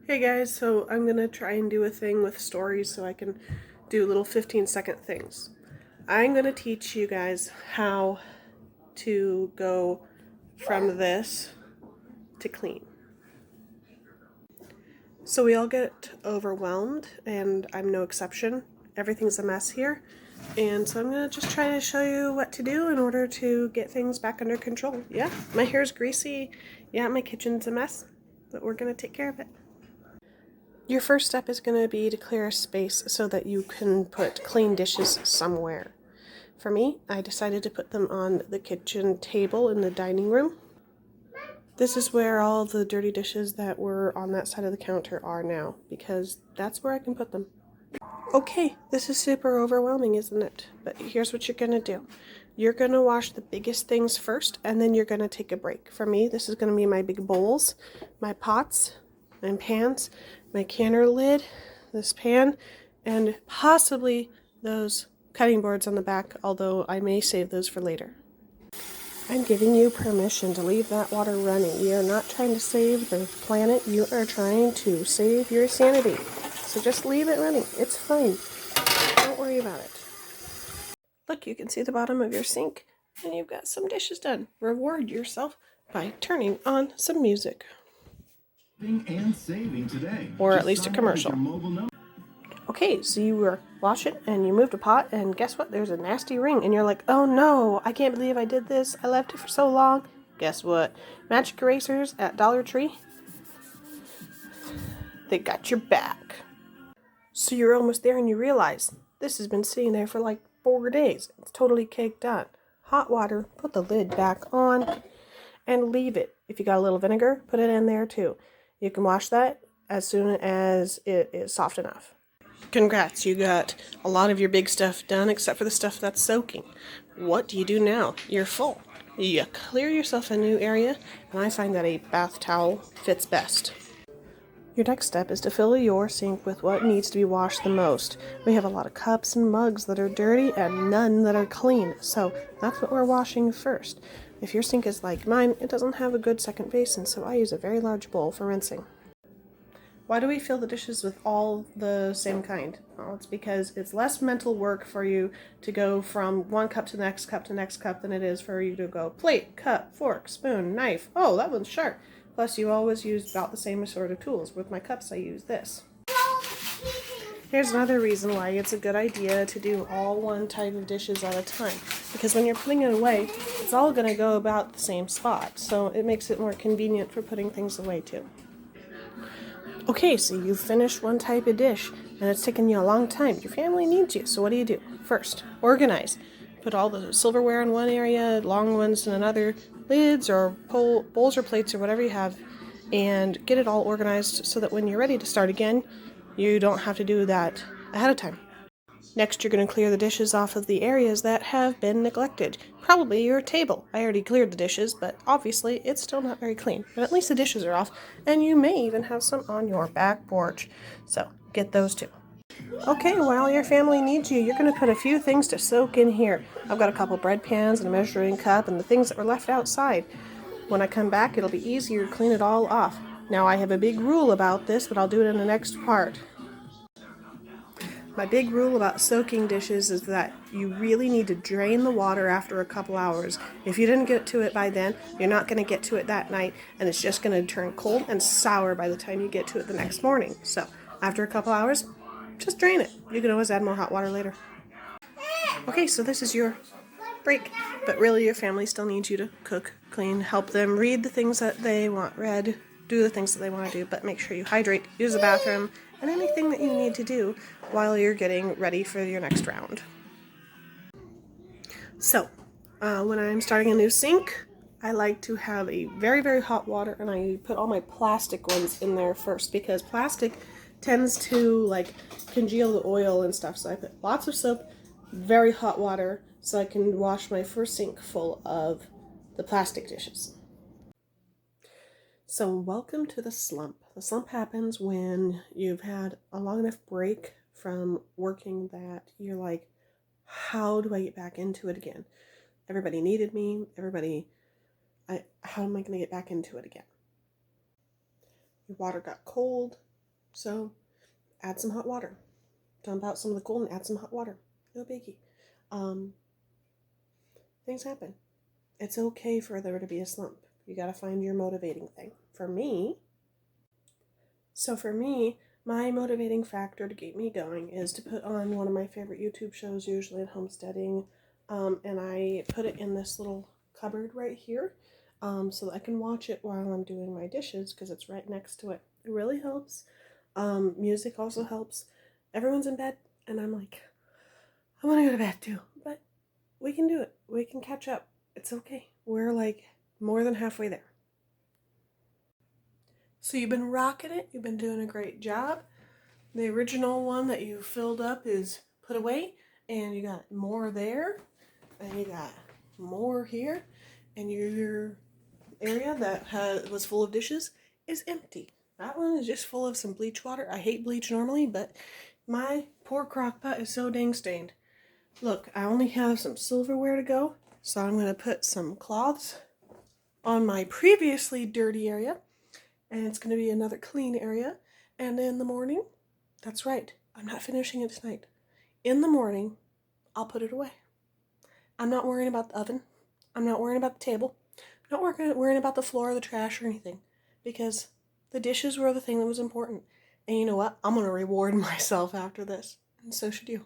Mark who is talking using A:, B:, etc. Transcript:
A: Hey guys, so I'm gonna try and do a thing with stories so I can do little 15-second things. I'm gonna teach you guys how to go from this to clean. So we all get overwhelmed, and I'm no exception. Everything's a mess here. And so I'm gonna just try to show you what to do in order to get things back under control. Yeah, my hair's greasy. Yeah, my kitchen's a mess, but we're gonna take care of it. Your first step is going to be to clear a space so that you can put clean dishes somewhere. For me, I decided to put them on the kitchen table in the dining room. This is where all the dirty dishes that were on that side of the counter are now, because that's where I can put them. Okay, this is super overwhelming, isn't it? But here's what you're going to do. You're going to wash the biggest things first, and then you're going to take a break. For me, this is going to be my big bowls, my pots, and pans, my canner lid, this pan, and possibly those cutting boards on the back, although I may save those for later. I'm giving you permission to leave that water running. You are not trying to save the planet, you are trying to save your sanity. So just leave it running. It's fine. Don't worry about it. Look, you can see the bottom of your sink, and you've got some dishes done. Reward yourself by turning on some music.
B: And saving today.
A: Or at least a commercial. Okay, so you were washing and you moved a pot, and guess what? There's a nasty ring, and you're like, oh no, I can't believe I did this. I left it for so long. Guess what? Magic erasers at Dollar Tree, they got your back. So you're almost there and you realize this has been sitting there for like 4 days. It's totally caked on. Hot water, put the lid back on, and leave it. If you got a little vinegar, put it in there too. You can wash that as soon as it is soft enough. Congrats, you got a lot of your big stuff done except for the stuff that's soaking. What do you do now? You're full. You clear yourself a new area, and I find that a bath towel fits best. Your next step is to fill your sink with what needs to be washed the most. We have a lot of cups and mugs that are dirty and none that are clean, so that's what we're washing first. If your sink is like mine, it doesn't have a good second basin, so I use a very large bowl for rinsing. Why do we fill the dishes with all the same kind? Well, it's because it's less mental work for you to go from one cup to the next cup to the next cup than it is for you to go plate, cup, fork, spoon, knife. Oh, that one's sharp. Plus, you always use about the same sort of tools. With my cups, I use this. Here's another reason why it's a good idea to do all one type of dishes at a time. Because when you're putting it away, it's all going to go about the same spot. So it makes it more convenient for putting things away too. Okay, so you've finished one type of dish, and it's taken you a long time. Your family needs you, so what do? First, organize. Put all the silverware in one area, long ones in another, lids or bowls or plates or whatever you have, and get it all organized so that when you're ready to start again, you don't have to do that ahead of time. Next, you're going to clear the dishes off of the areas that have been neglected. Probably your table. I already cleared the dishes, but obviously it's still not very clean. But at least the dishes are off, and you may even have some on your back porch. So get those too. Okay, while your family needs you, you're going to put a few things to soak in here. I've got a couple bread pans and a measuring cup and the things that were left outside. When I come back, it'll be easier to clean it all off. Now, I have a big rule about this, but I'll do it in the next part. My big rule about soaking dishes is that you really need to drain the water after a couple hours. If you didn't get to it by then, you're not going to get to it that night, and it's just going to turn cold and sour by the time you get to it the next morning. So, after a couple hours, just drain it. You can always add more hot water later. Okay, so this is your break, but really your family still needs you to cook, clean, help them read the things that they want read, do the things that they want to do, but make sure you hydrate, use the bathroom, and anything that you need to do while you're getting ready for your next round. So, when I'm starting a new sink, I like to have a very, very hot water, and I put all my plastic ones in there first, because plastic tends to congeal the oil and stuff, so I put lots of soap, very hot water, so I can wash my first sink full of the plastic dishes. So welcome to the slump. The slump happens when you've had a long enough break from working that you're like, how do I get back into it again? Everybody needed me. How am I going to get back into it again? Your water got cold. So add some hot water. Dump out some of the cold and add some hot water. No biggie. Things happen. It's okay for there to be a slump. You got to find your motivating thing. For me, my motivating factor to keep me going is to put on one of my favorite YouTube shows, usually at homesteading, and I put it in this little cupboard right here so that I can watch it while I'm doing my dishes because it's right next to it. It really helps. Music also helps. Everyone's in bed, and I'm like, I want to go to bed too, but we can do it. We can catch up. It's okay. We're like more than halfway there. So you've been rocking it. You've been doing a great job. The original one that you filled up is put away, and you got more there, and you got more here, and your area that was full of dishes is empty. That one is just full of some bleach water. I hate bleach normally, but my poor crock pot is so dang stained. Look, I only have some silverware to go, so I'm going to put some cloths on my previously dirty area, and it's going to be another clean area. And in the morning, that's right, I'm not finishing it tonight. In the morning, I'll put it away. I'm not worrying about the oven. I'm not worrying about the table. I'm not worrying about the floor or the trash or anything, because the dishes were the thing that was important. And you know what? I'm going to reward myself after this, and so should you.